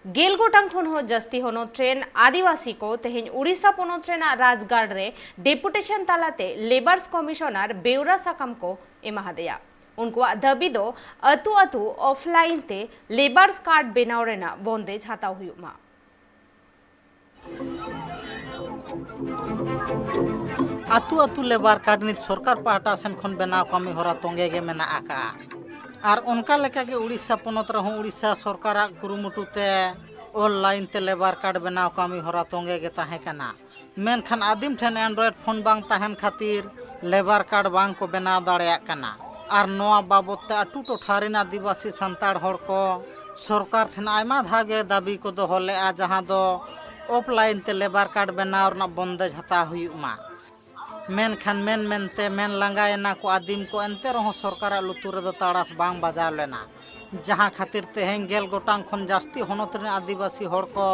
गेल गोटांग खन हो जस्ती होनो ट्रेन आदिवासी को तेहेन उड़ीसा पोनो ट्रेन राजगाड़ रे डेपुटेशन तालाते लेबर्स कमिशनर बेउरा साकाम को एमाहादेया उनको दाबी दो अतु अतु ऑफलाइन ते लेबर्स कार्ड बेनाव रेना बंदेज हाताव हुयुमा आतु आतु लेबार कार्ड नित सरकार पाहटा सेन खन बेनाव कमी होरा तोंगे गे मेना आका और उनका लेका के उड़ीसा पोनत रहो उड़ीसा सरकार कुरुमुटुते ऑनलाइन ते लेबार कार्ड बेनाव कमी होरा तोंगे गे ताहे कना मेनखान आदिम ठेन एंड्रॉइड फोन बांग ताहेन खातिर लेबार कार्ड बांग को बेनाव दाड़ेया कना और नोआ बाबत ते अटू टोठारिन आदिवासी संताड़ होड़ को सरकार ठेन आयमा धागे दाबी को दोहो लेआ जहां दो ऑफलाइन ते लेबार कार्ड बेनाव रना बंदेज हता हुयुमा मेनखान मेनते मेन लांगायना को आदिम को एनते रहो सरकार लुतुर दो ताड़ास बांग बजाव लेना जहां खातिर तेहेन गेल गोटांग खन जास्ती होनत रे आदिवासी होड़ को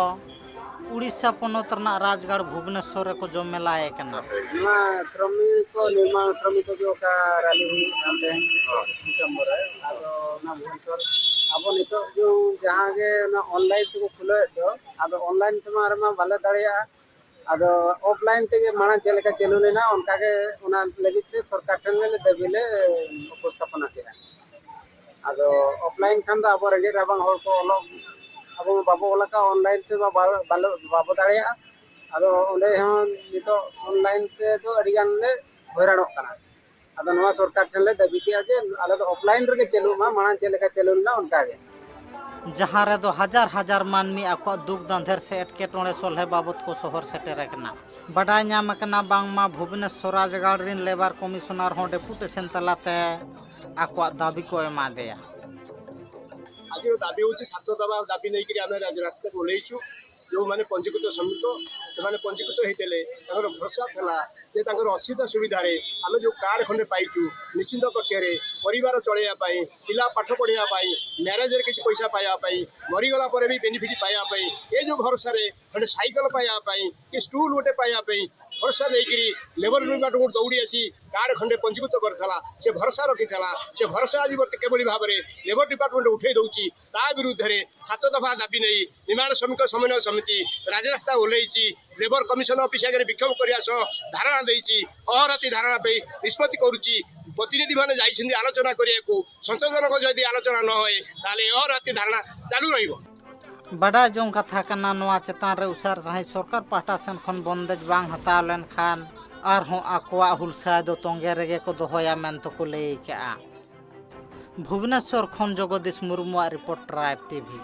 उड़ीसा पोनत रना राजगाड़ भुवनेश्वर को जमेलाए कना श्रमिक को निर्माण श्रमिक जो का रैली हुई दिसंबर है भुवनेश्वर अब नित जो जहाँ के ऑनलाइन को खुले अब ऑनलाइन तेमा बाले दाड़िया अब ऑफलाइन ते माना चलका चलू लेना उनका के लगित ते सरकार ठन ले दाबी ले उपस्थापना किया अब ऑफलाइन खान दो अब रेगे राबांग होड़ को अलग अब बाबू ओलाका ऑनलाइन ते बाबो दाड़िया अब ओंडे हन नित ऑनलाइन ते तो अड़ी गान ले हैरानोग कना अब नवा सरकार ठन ले दाबी किया जे आले तो ऑफलाइन रे चलू मा माना चलका चलू लेना उनका के जहाँ रे दो हजार हजार मानमी आको दुख दंधेर से एटकेटोड़े सोल्हे बाबत को शहर सेटेर कना बडाय नाम कना बांगमा भुवनेश्वर राजगाड़ रिन लेबर कमिशनर हो डेपुटेशन तलाते आको दाबी को एमा देया आज दाबी होची सात दबा दाबी नहीं करी आमे रास्ता को लेइछु जो माने पंजीकृत श्रमिक से माने पंजीकृत हेतेले ताकर भरोसा थला जे ताकर असुविधा सुविधा रे आमे जो कार्ड खंडे पाइछु निश्चित पक्ष रे परिवार चलेया पाई पिला पाठ पढ़िया पाई मैरेज रे किछ पैसा पाया पाई मरी गला पर भी बेनिफिट पाया पाई ए जो भरोसा रे खंडे साइकिल पाया पाई कि स्टूल गोटे पाया पाई भरोसा नहीं लेबर डिपार्टमेंट दौड़ी आसी कार्ड खंडे पंजीकृत करथला से भरोसा रखिथला से भरोसा आज बर्त केबली भाव में लेबर डिपार्टमेंट उठे दउची ता विरुद्ध रे सात दफा दाबी नहीं निर्माण श्रमिक समन्वय समिति राजरास्ता ओल्लैची लेबर कमिशन ऑफिस आगे विक्षोभ करिया सह धारणा देइची अहराती धारणा पे निष्पत्ति करूची प्रतिनिधि माने जाइछिंदी आलोचना करिया संतोषजनक जदि आलोचना न होए ताले अहराती धारणा चालू रहिबो बड़ा जों कथा कना नोआ चेतान रे उसार सहाय सरकार पाहटा सेन खन बंदेज बांग हताव लेन खान आर हों आकोआ हुलसा दो तोंगे रेगे को दोहोया मेन तो को लेई केआ भुवनेश्वर खन Jagdish Murmu report tribe TV.